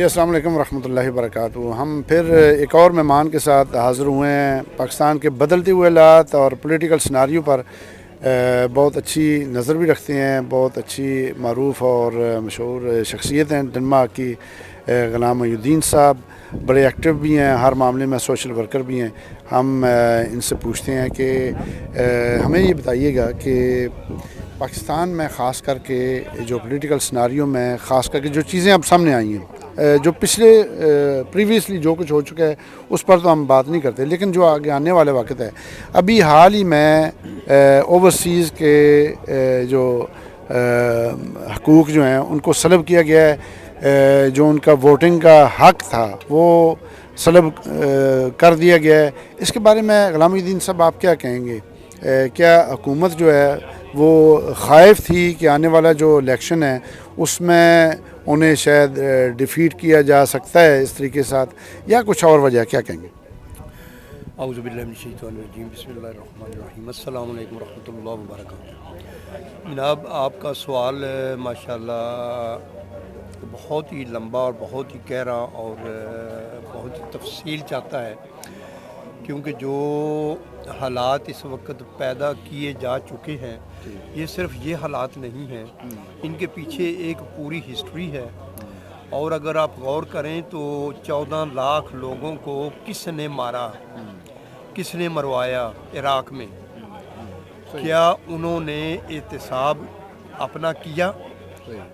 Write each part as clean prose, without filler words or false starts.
جی السلام علیکم ورحمۃ اللہ وبرکاتہ. ہم پھر ایک اور مہمان کے ساتھ حاضر ہوئے ہیں پاکستان کے بدلتے ہوئے حالات اور پولیٹیکل سناریو پر. بہت اچھی نظر بھی رکھتے ہیں, بہت اچھی معروف اور مشہور شخصیت ہیں ڈنمارک کی. غلام محی الدین صاحب بڑے ایکٹیو بھی ہیں, ہر معاملے میں سوشل ورکر بھی ہیں. ہم ان سے پوچھتے ہیں کہ ہمیں یہ بتائیے گا کہ پاکستان میں خاص کر کے جو پولیٹیکل سناریو میں خاص کر کے جو چیزیں اب سامنے آئی ہیں, جو پچھلے پریویسلی جو کچھ ہو چکا ہے اس پر تو ہم بات نہیں کرتے, لیکن جو آگے آنے والے وقت ہے, ابھی حال ہی میں اوورسیز کے جو حقوق جو ہیں ان کو سلب کیا گیا ہے. جو ان کا ووٹنگ کا حق تھا وہ سلب کر دیا گیا ہے. اس کے بارے میں غلام محی الدین صاحب آپ کیا کہیں گے؟ کیا حکومت جو ہے وہ خائف تھی کہ آنے والا جو الیکشن ہے اس میں انہیں شاید ڈیفیٹ کیا جا سکتا ہے اس طریقے کے ساتھ, یا کچھ اور وجہ؟ کیا کہیں گے؟ اعوذ باللہ من الشیطان الرجیم, بسم اللہ الرحمن الرحیم. السلام علیکم ورحمۃ اللہ وبرکاتہ. جناب آپ کا سوال ماشاءاللہ بہت ہی لمبا اور بہت ہی گہرا اور بہت ہی تفصیل چاہتا ہے, کیونکہ جو حالات اس وقت پیدا کیے جا چکے ہیں یہ صرف یہ حالات نہیں ہیں, ان کے پیچھے ایک پوری ہسٹری ہے. اور اگر آپ غور کریں تو 14 لاکھ لوگوں کو کس نے مارا, کس نے مروایا عراق میں؟ کیا انہوں نے احتساب اپنا کیا؟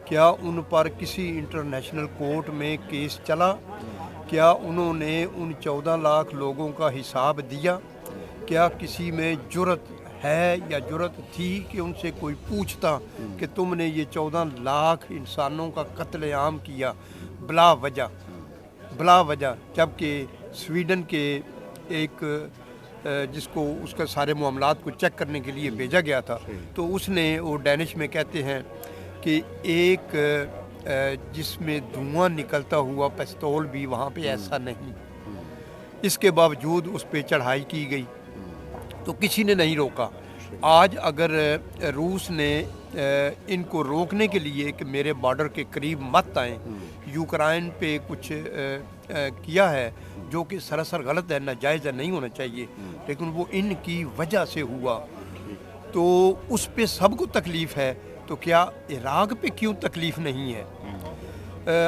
کیا ان پر کسی انٹرنیشنل کورٹ میں کیس چلا؟ کیا انہوں نے ان 14 لاکھ لوگوں کا حساب دیا؟ کیا کسی میں جرأت ہے یا جرأت تھی کہ ان سے کوئی پوچھتا کہ تم نے یہ 14 لاکھ انسانوں کا قتل عام کیا بلا وجہ, جبکہ سویڈن کے ایک جس کو اس کا سارے معاملات کو چیک کرنے کے لیے بھیجا گیا تھا, تو اس نے, وہ ڈینش میں کہتے ہیں کہ ایک جس میں دھواں نکلتا ہوا پستول بھی وہاں پہ ایسا نہیں. اس کے باوجود اس پہ چڑھائی کی گئی تو کسی نے نہیں روکا. آج اگر روس نے ان کو روکنے کے لیے کہ میرے بارڈر کے قریب مت آئیں, یوکرائن پہ کچھ کیا ہے جو کہ سراسر غلط ہے, ناجائز ہے, نہیں ہونا چاہیے, لیکن وہ ان کی وجہ سے ہوا, تو اس پہ سب کو تکلیف ہے. تو کیا عراق پہ کیوں تکلیف نہیں ہے؟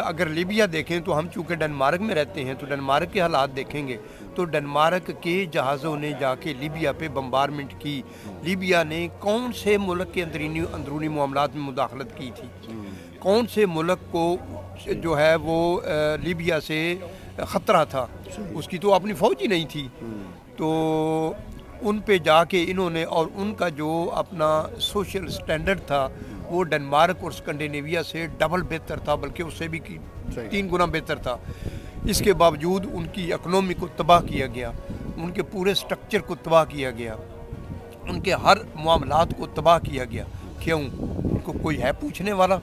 اگر لیبیا دیکھیں تو ہم چونکہ ڈنمارک میں رہتے ہیں تو ڈنمارک کے حالات دیکھیں گے تو ڈنمارک کے جہازوں نے جا کے لیبیا پہ بمبارمنٹ کی. لیبیا نے کون سے ملک کے اندرونی معاملات میں مداخلت کی تھی؟ کون سے ملک کو جو ہے وہ لیبیا سے خطرہ تھا؟ اس کی تو اپنی فوج ہی نہیں تھی. تو ان پہ جا کے انہوں نے, اور ان کا جو اپنا سوشل سٹینڈرڈ تھا وہ ڈنمارک اور اسکینڈینیویا سے ڈبل بہتر تھا, بلکہ اس سے بھی 3 گنا بہتر تھا. اس کے باوجود ان کی اکنومی کو تباہ کیا گیا, ان کے پورے سٹرکچر کو تباہ کیا گیا, ان کے ہر معاملات کو تباہ کیا گیا. کیوں؟ ان کو کوئی ہے پوچھنے والا؟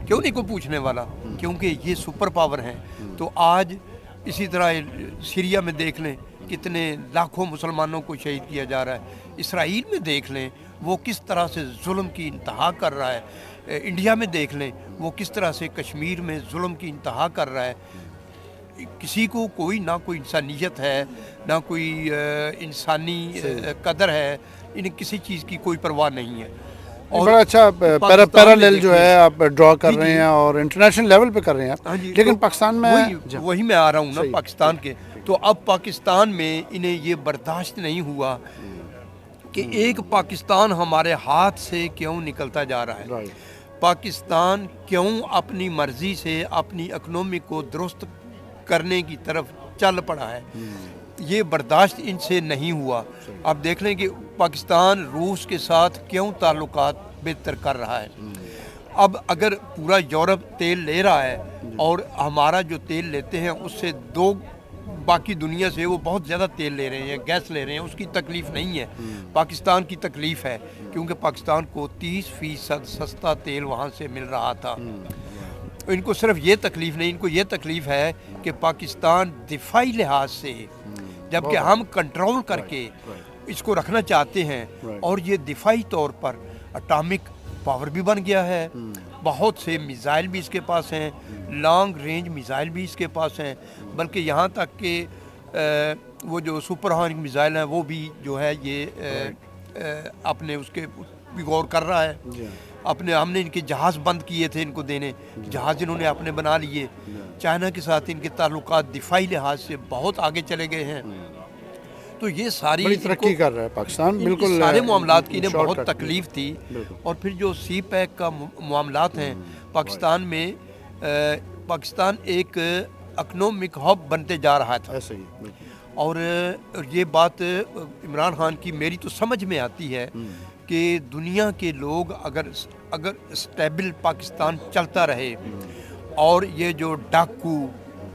کیوں نہیں کوئی پوچھنے والا؟ کیونکہ یہ سپر پاور ہیں. تو آج اسی طرح سیریا میں دیکھ لیں کتنے لاکھوں مسلمانوں کو شہید کیا جا رہا ہے. اسرائیل میں دیکھ لیں وہ کس طرح سے ظلم کی انتہا کر رہا ہے. انڈیا میں دیکھ لیں وہ کس طرح سے کشمیر میں ظلم کی انتہا کر رہا ہے. کسی کو کوئی نہ کوئی انسانیت ہے, نہ کوئی انسانی قدر ہے, انہیں کسی چیز کی کوئی پرواہ نہیں ہے. اور بڑا اچھا پیرالل جو ہے آپ ڈرا کر رہے ہیں اور انٹرنیشنل لیول پہ کر رہے ہیں, لیکن پاکستان میں وہی میں آ رہا ہوں نا پاکستان کے. تو اب پاکستان میں انہیں یہ برداشت نہیں ہوا کہ ایک پاکستان ہمارے ہاتھ سے کیوں نکلتا جا رہا ہے. پاکستان کیوں اپنی مرضی سے اپنی اکنومی کو درست کرنے کی طرف چل پڑا ہے. یہ برداشت ان سے نہیں ہوا. اب دیکھ لیں کہ پاکستان روس کے ساتھ کیوں تعلقات بہتر کر رہا ہے. اب اگر پورا یورپ تیل لے رہا ہے اور ہمارا جو تیل لیتے ہیں اس سے باقی دنیا سے وہ بہت زیادہ تیل لے رہے ہیں, گیس لے رہے ہیں, اس کی تکلیف نہیں ہے, پاکستان کی تکلیف ہے, کیونکہ پاکستان کو 30% سستا تیل وہاں سے مل رہا تھا. ان کو صرف یہ تکلیف نہیں, ان کو یہ تکلیف ہے کہ پاکستان دفاعی لحاظ سے جبکہ ہم کنٹرول کر کے اس کو رکھنا چاہتے ہیں, اور یہ دفاعی طور پر اٹامک پاور بھی بن گیا ہے, بہت سے میزائل بھی اس کے پاس ہیں، لانگ رینج میزائل بھی اس کے پاس ہیں، بلکہ یہاں تک کہ وہ جو سپر ہارنگ میزائل ہیں وہ بھی جو ہے یہ اپنے اس کے بھی غور کر رہا ہے. ہم نے ان کے جہاز بند کیے تھے ان کو دینے، جہاز انہوں نے اپنے بنا لیے. چائنا کے ساتھ ان کے تعلقات دفاعی لحاظ سے بہت آگے چلے گئے ہیں. تو یہ ساری بڑی ترقی کر رہا ہے پاکستان. بالکل سارے معاملات کی انہیں بہت تکلیف تھی. اور پھر جو سی پیک کا معاملات ہیں پاکستان میں، پاکستان ایک اکنامک ہب بنتے جا رہا تھا. اور یہ بات عمران خان کی میری تو سمجھ میں آتی ہے کہ دنیا کے لوگ اگر اسٹیبل پاکستان چلتا رہے اور یہ جو ڈاکو،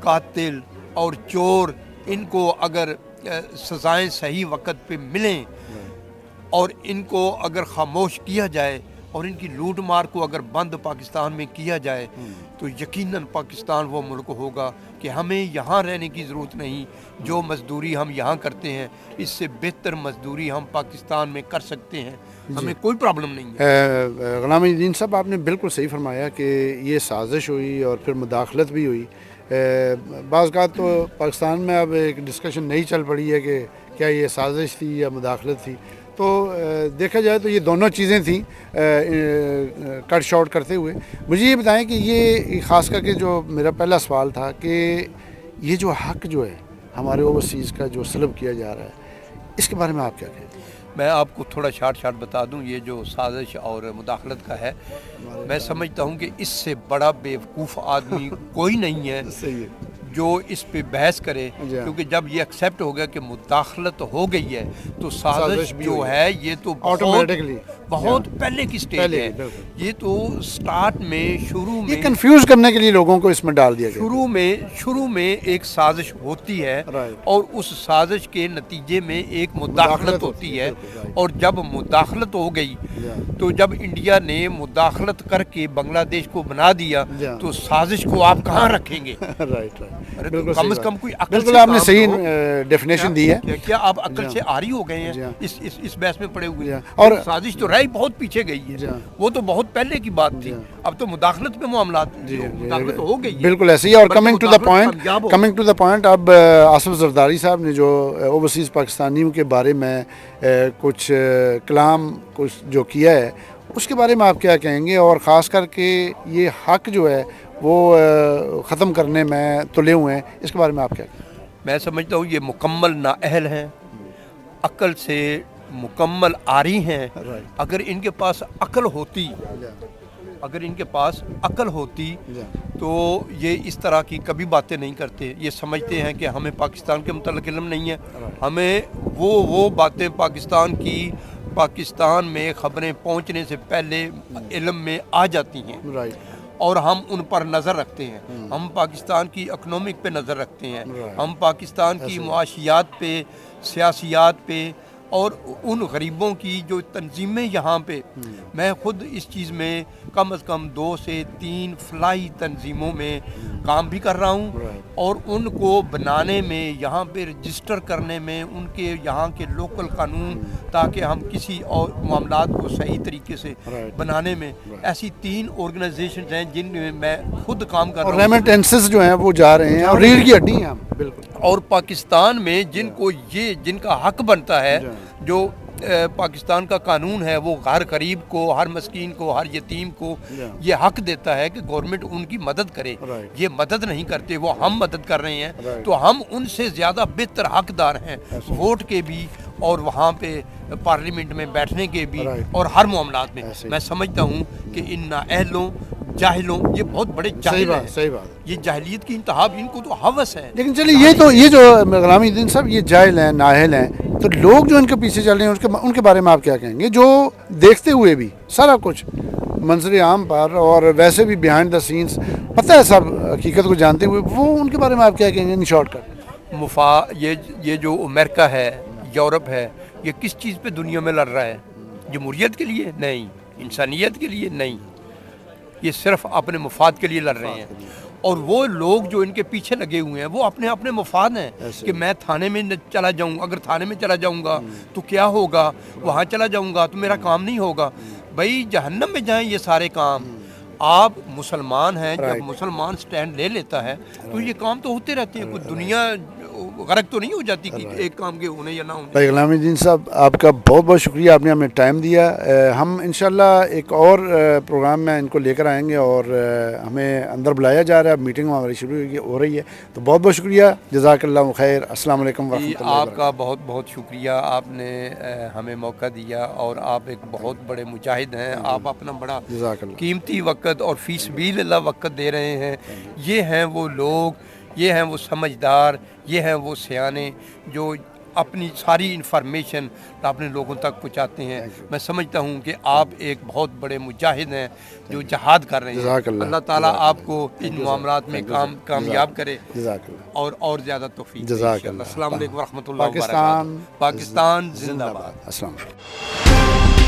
قاتل اور چور ان کو اگر سزائیں صحیح وقت پہ ملیں اور ان کو اگر خاموش کیا جائے اور ان کی لوٹ مار کو اگر بند پاکستان میں کیا جائے تو یقیناً پاکستان وہ ملک ہوگا کہ ہمیں یہاں رہنے کی ضرورت نہیں. جو مزدوری ہم یہاں کرتے ہیں اس سے بہتر مزدوری ہم پاکستان میں کر سکتے ہیں، ہمیں کوئی پرابلم نہیں ہے. غلام الدین صاحب آپ نے بالکل صحیح فرمایا کہ یہ سازش ہوئی اور پھر مداخلت بھی ہوئی. بعض اوقات تو پاکستان میں اب ایک ڈسکشن نہیں چل پڑی ہے کہ کیا یہ سازش تھی یا مداخلت تھی. تو دیکھا جائے تو یہ دونوں چیزیں تھیں کٹ شارٹ کرتے ہوئے. مجھے یہ بتائیں کہ یہ خاص کر کے جو میرا پہلا سوال تھا کہ یہ جو حق جو ہے ہمارے اوورسیز کا جو سلب کیا جا رہا ہے اس کے بارے میں آپ کیا کہیں؟ میں آپ کو تھوڑا شارٹ بتا دوں. یہ جو سازش اور مداخلت کا ہے، میں سمجھتا ہوں کہ اس سے بڑا بیوقوف آدمی کوئی نہیں ہے جو اس پہ بحث کرے. کیونکہ جب یہ ایکسیپٹ ہو گیا کہ مداخلت ہو گئی ہے تو سازش جو ہے یہ تو بہت پہلے کی سٹیج ہے. یہ تو سٹارٹ میں شروع میں کنفیوز کرنے کے لیے لوگوں کو اس میں ڈال دیا گیا. شروع میں ایک سازش ہوتی ہے اور اس سازش کے نتیجے میں ایک مداخلت ہوتی ہے. اور جب مداخلت ہو گئی تو جب انڈیا نے مداخلت کر کے بنگلہ دیش کو بنا دیا تو سازش کو آپ کہاں رکھیں گے؟ کم از کم کوئی عقل سے آپ نے صحیح ڈیفینیشن دی ہے. کیا آپ عقل سے آری ہو گئے ہیں اس بحث میں پڑے ہوئے ہیں؟ اور سازش تو رہی بہت پیچھے گئی ہے، وہ تو بہت پہلے کی بات تھی. اب تو مداخلت میں معاملات مداخلت ہو گئی بالکل ایسے ہی. اور کمنگ ٹو دا پوائنٹ اب آصف زرداری صاحب نے جو اوورسیز پاکستانیوں کے بارے میں کچھ کلام کچھ جو کیا ہے اس کے بارے میں آپ کیا کہیں گے؟ اور خاص کر کے یہ حق جو ہے وہ ختم کرنے میں تلے ہوئے ہیں، اس کے بارے میں آپ کیا کہیں؟ میں سمجھتا ہوں یہ مکمل نااہل ہیں، عقل سے مکمل عاری ہیں. اگر ان کے پاس عقل ہوتی تو یہ اس طرح کی کبھی باتیں نہیں کرتے. یہ سمجھتے ہیں کہ ہمیں پاکستان کے متعلق علم نہیں ہے، ہمیں وہ باتیں پاکستان میں خبریں پہنچنے سے پہلے علم میں آ جاتی ہیں اور ہم ان پر نظر رکھتے ہیں. ہم پاکستان کی اکنامک پہ نظر رکھتے ہیں، ہم پاکستان کی معاشیات پہ، سیاسیات پہ اور ان غریبوں کی جو تنظیمیں یہاں پہ. میں خود اس چیز میں کم از کم 2 سے 3 فلاحی تنظیموں میں کام بھی کر رہا ہوں اور ان کو بنانے میں، یہاں پہ رجسٹر کرنے میں، ان کے یہاں کے لوکل قانون تاکہ ہم کسی اور معاملات کو صحیح طریقے سے بنانے میں. ایسی 3 آرگنائزیشنز ہیں جن میں میں خود کام کر رہا ہوں. ریمیٹنسز جو ہیں وہ جا رہے ہیں اور ریڑھ کی ہڈی ہیں بالکل. اور پاکستان میں جن کا حق بنتا ہے، جو پاکستان کا قانون ہے وہ ہر غریب کو، ہر مسکین کو، ہر یتیم کو یہ حق دیتا ہے کہ گورنمنٹ ان کی مدد کرے. یہ مدد نہیں کرتے، وہ ہم مدد کر رہے ہیں تو ہم ان سے زیادہ بہتر حقدار ہیں ووٹ کے بھی اور وہاں پہ پارلیمنٹ میں بیٹھنے کے بھی اور ہر معاملات میں. میں سمجھتا ہوں کہ ان نااہلوں، جاہلوں، یہ بہت بڑے جاہل ہیں. صحیح بات. یہ جاہلیت کی انتہا، ان کو تو ہوس ہے. لیکن چلیے یہ جو غلام الدین صاحب یہ جاہل ہیں، نااہل ہیں، تو لوگ جو ان کے پیچھے چل رہے ہیں ان کے بارے میں آپ کیا کہیں گے؟ جو دیکھتے ہوئے بھی سارا کچھ منظر عام پر اور ویسے بھی بیہائنڈ دا سینس پتہ ہے سب حقیقت کو جانتے ہوئے، وہ ان کے بارے میں آپ کیا کہیں گے ان شارٹ کٹ؟ یہ جو امریکہ ہے، یورپ ہے، یہ کس چیز پہ دنیا میں لڑ رہا ہے؟ جمہوریت کے لیے نہیں، انسانیت کے لیے نہیں، یہ صرف اپنے مفاد کے لیے لڑ رہے ہیں. اور وہ لوگ جو ان کے پیچھے لگے ہوئے ہیں وہ اپنے مفاد ہیں کہ میں تھانے میں چلا جاؤں، اگر تھانے میں چلا جاؤں گا تو کیا ہوگا، وہاں چلا جاؤں گا تو میرا کام نہیں ہوگا. بھائی جہنم میں جائیں یہ سارے کام. آپ مسلمان ہیں، جب Right. مسلمان سٹینڈ لے لیتا ہے تو یہ کام تو ہوتے رہتے ہیں، کوئی دنیا غرق تو نہیں ہو جاتی کہ ایک کام کے ہونے یا نہ ہونے۔ بھائی غلام الدین صاحب آپ کا بہت بہت شکریہ، آپ نے ہمیں ٹائم دیا۔ ہم انشاءاللہ ایک اور پروگرام میں ان کو لے کر آئیں گے، اور ہمیں اندر بلایا جا رہا ہے، میٹنگ ہماری شروع ہو رہی ہے، تو بہت بہت شکریہ، جزاک اللہ خیر، السلام علیکم ورحمۃ اللہ آپ وبرکاتہ۔ کا بہت بہت شکریہ، آپ نے ہمیں موقع دیا، اور آپ ایک بہت بڑے مجاہد ہیں، آپ اپنا بڑا جزاک اللہ۔ قیمتی وقت اور فی سبیل اللہ وقت دے رہے ہیں۔ یہ ہیں وہ لوگ، یہ ہیں وہ سمجھدار، یہ ہیں وہ سیانے جو اپنی ساری انفارمیشن اپنے لوگوں تک پہنچاتے ہیں۔ میں سمجھتا ہوں کہ آپ ایک بہت بڑے مجاہد ہیں جو جہاد کر رہے ہیں۔ جزاک اللہ۔ اللہ تعالیٰ آپ کو ان معاملات میں کامیاب کرے جزاک اللہ۔ اور زیادہ توفیق دے جزاک انشاءاللہ۔ اللہ۔ السلام علیکم ورحمۃ اللہ پاکستان وبرکاتہ۔ پاکستان زندہ باد۔ السلام علیکم۔